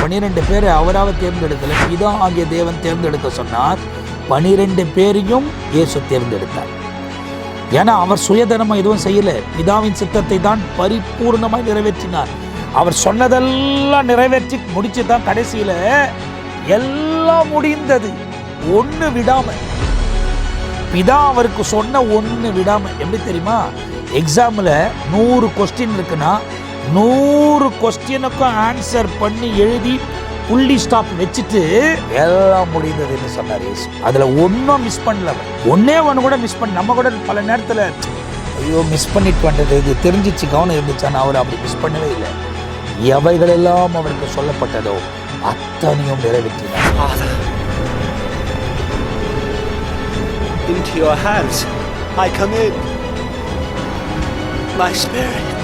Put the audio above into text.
12 பேரை அவராக தேர்ந்தெடுக்கல, பிதா ஆகிய தேவன் தேர்ந்தெடுக்க சொன்னார். 12 பேரையும் இயேசு தேர்ந்தெடுத்தார். ஏன்னா அவர் சுயதனமாக எதுவும் செய்யல, பிதாவின் சித்தத்தை தான் பரிபூர்ணமாய் நிறைவேற்றினார். அவர் சொன்னதெல்லாம் நிறைவேற்றி முடிச்சு தான் கடைசியில எல்லாம் முடிந்தது ஒன்று விடாம. பிதா அவருக்கு சொன்ன ஒன்று விடாம. எப்படி தெரியுமா? எக்ஸாம்ல 100 கொஸ்டின் இருக்குன்னா 100 கொஸ்டினுக்கும் ஆன்சர் பண்ணி எழுதி புள்ளி ஸ்டாப் வச்சுட்டு எல்லாம் முடிந்ததுன்னு சொன்னார் இயேசு. அதுல ஒன்றும் மிஸ் பண்ணல. ஒன்னே ஒன்று கூட மிஸ் பண்ண. நம்ம கூட பல நேரத்தில் ஐயோ மிஸ் பண்ணிட்டு வந்தது, இது தெரிஞ்சிச்சு, கவனம் இருந்துச்சான்னு அவர் அப்படி மிஸ் பண்ணவே இல்லை. எவைகளெல்லாம் அவருக்கு சொல்லப்பட்டதோ அத்தனையும் நிறைவேற்றினார். Into your hands I commit my spirit.